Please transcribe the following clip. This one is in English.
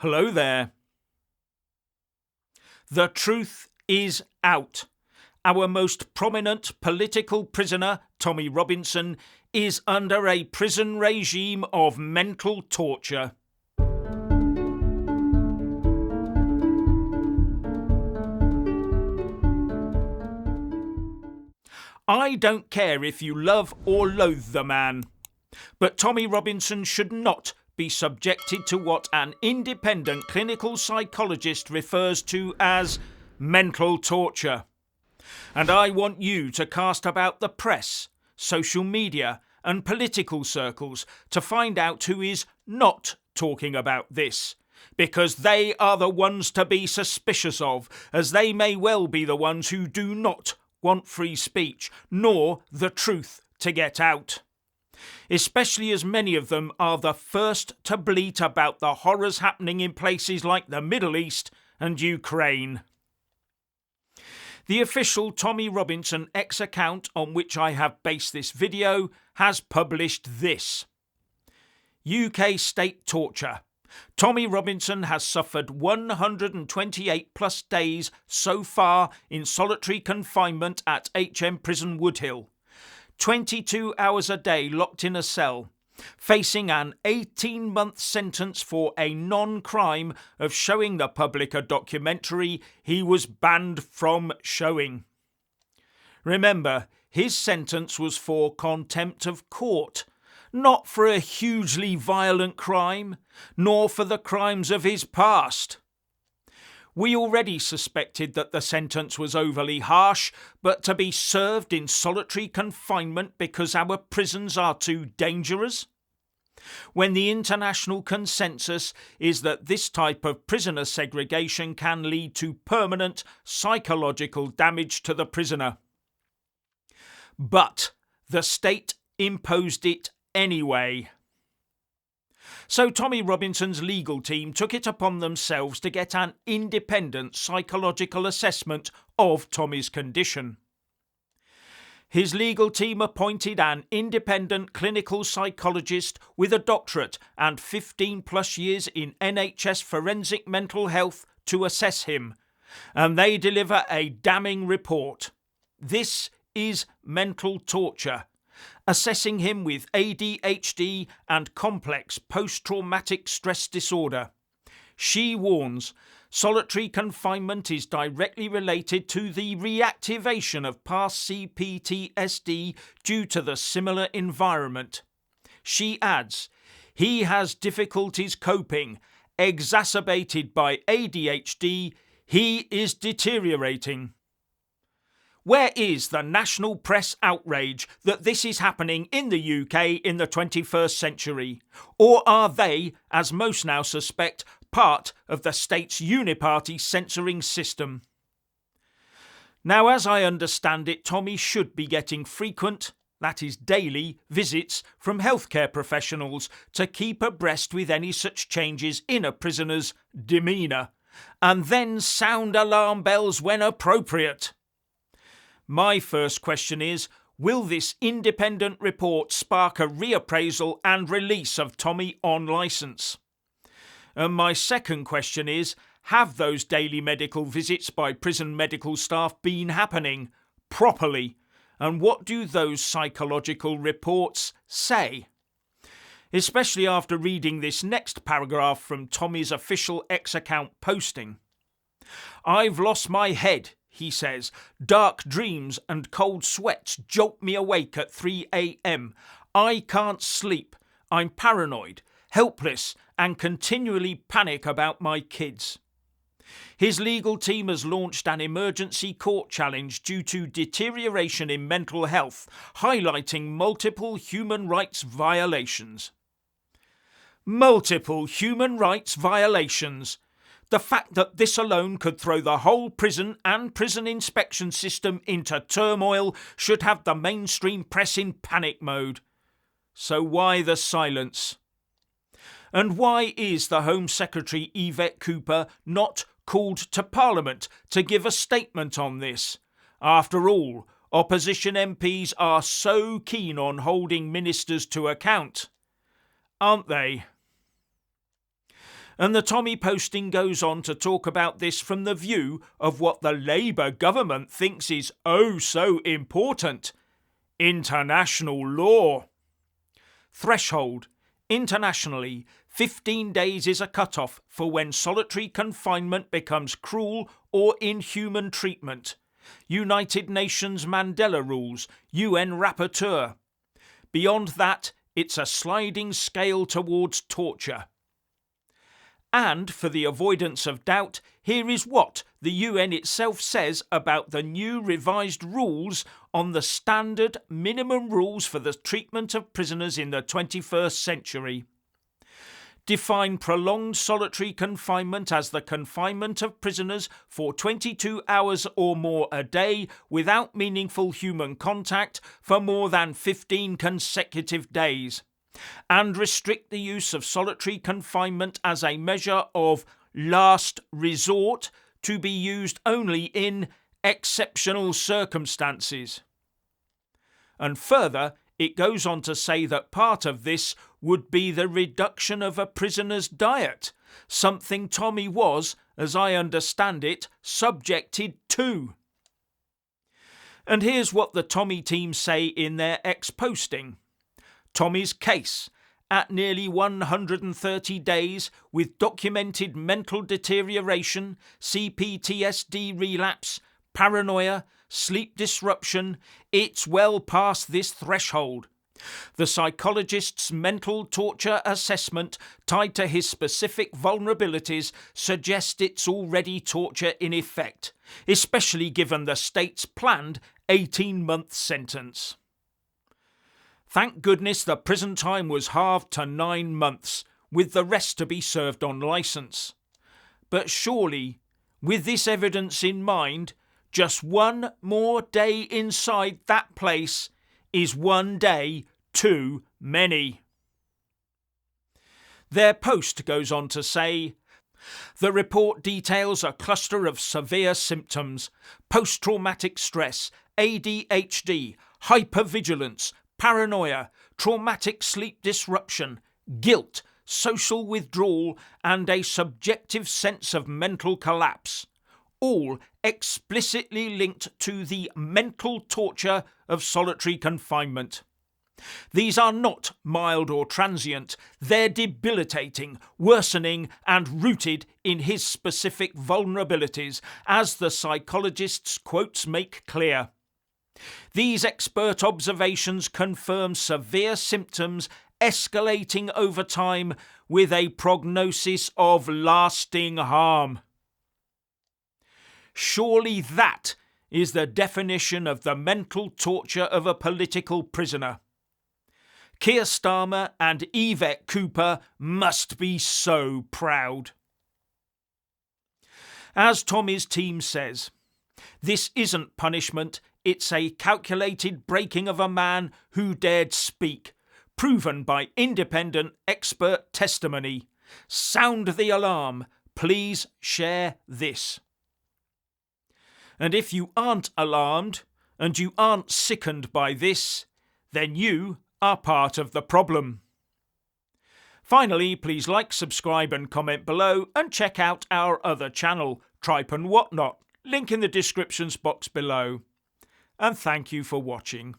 Hello there. The truth is out. Our most prominent political prisoner, Tommy Robinson, is under a prison regime of mental torture. I don't care if you love or loathe the man, but Tommy Robinson should not be subjected to what an independent clinical psychologist refers to as mental torture. And I want you to cast about the press, social media and political circles to find out who is not talking about this, because they are the ones to be suspicious of, as they may well be the ones who do not want free speech, nor the truth to get out. Especially as many of them are the first to bleat about the horrors happening in places like the Middle East and Ukraine. The official Tommy Robinson X account on which I have based this video has published this. UK state torture. Tommy Robinson has suffered 128 plus days so far in solitary confinement at HM Prison Woodhill. 22 hours a day locked in a cell, facing an 18-month sentence for a non-crime of showing the public a documentary he was banned from showing. Remember, his sentence was for contempt of court, not for a hugely violent crime, nor for the crimes of his past. We already suspected that the sentence was overly harsh, but to be served in solitary confinement because our prisons are too dangerous? When the international consensus is that this type of prisoner segregation can lead to permanent psychological damage to the prisoner. But the state imposed it anyway. So Tommy Robinson's legal team took it upon themselves to get an independent psychological assessment of Tommy's condition. His legal team appointed an independent clinical psychologist with a doctorate and 15 plus years in NHS forensic mental health to assess him, and they deliver a damning report. This is mental torture, assessing him with ADHD and complex post-traumatic stress disorder. She warns solitary confinement is directly related to the reactivation of past CPTSD due to the similar environment. She adds, he has difficulties coping, exacerbated by ADHD, he is deteriorating. Where is the national press outrage that this is happening in the UK in the 21st century? Or are they, as most now suspect, part of the state's uniparty censoring system? Now, as I understand it, Tommy should be getting frequent, that is daily, visits from healthcare professionals to keep abreast with any such changes in a prisoner's demeanour, and then sound alarm bells when appropriate. My first question is, will this independent report spark a reappraisal and release of Tommy on licence? And my second question is, have those daily medical visits by prison medical staff been happening properly? And what do those psychological reports say? Especially after reading this next paragraph from Tommy's official X account posting. I've lost my head, he says. Dark dreams and cold sweats jolt me awake at 3 a.m. I can't sleep. I'm paranoid, helpless, and continually panic about my kids. His legal team has launched an emergency court challenge due to deterioration in mental health, highlighting multiple human rights violations. Multiple human rights violations. The fact that this alone could throw the whole prison and prison inspection system into turmoil should have the mainstream press in panic mode. So why the silence? And why is the Home Secretary Yvette Cooper not called to Parliament to give a statement on this? After all, opposition MPs are so keen on holding ministers to account, aren't they? And the Tommy posting goes on to talk about this from the view of what the Labour government thinks is oh so important: international law. Threshold. Internationally, 15 days is a cut-off for when solitary confinement becomes cruel or inhuman treatment. United Nations Mandela Rules, UN Rapporteur. Beyond that, it's a sliding scale towards torture. And, for the avoidance of doubt, here is what the UN itself says about the new revised rules on the standard minimum rules for the treatment of prisoners in the 21st century. Define prolonged solitary confinement as the confinement of prisoners for 22 hours or more a day without meaningful human contact for more than 15 consecutive days, and restrict the use of solitary confinement as a measure of last resort to be used only in exceptional circumstances. And further, it goes on to say that part of this would be the reduction of a prisoner's diet, something Tommy was, as I understand it, subjected to. And here's what the Tommy team say in their ex-posting. Tommy's case: at nearly 130 days with documented mental deterioration, CPTSD relapse, paranoia, sleep disruption, it's well past this threshold. The psychologist's mental torture assessment tied to his specific vulnerabilities suggests it's already torture in effect, especially given the state's planned 18-month sentence. Thank goodness the prison time was halved to 9 months, with the rest to be served on licence. But surely, with this evidence in mind, just one more day inside that place is one day too many. Their post goes on to say, the report details a cluster of severe symptoms: post-traumatic stress, ADHD, hypervigilance, paranoia, traumatic sleep disruption, guilt, social withdrawal, and a subjective sense of mental collapse, all explicitly linked to the mental torture of solitary confinement. These are not mild or transient, they're debilitating, worsening, and rooted in his specific vulnerabilities, as the psychologist's quotes make clear. These expert observations confirm severe symptoms escalating over time with a prognosis of lasting harm. Surely that is the definition of the mental torture of a political prisoner. Keir Starmer and Yvette Cooper must be so proud. As Tommy's team says, this isn't punishment, it's a calculated breaking of a man who dared speak, proven by independent expert testimony. Sound the alarm. Please share this. And if you aren't alarmed and you aren't sickened by this, then you are part of the problem. Finally, please like, subscribe and comment below, and check out our other channel, Tripe and Whatnot, link in the descriptions box below. And thank you for watching.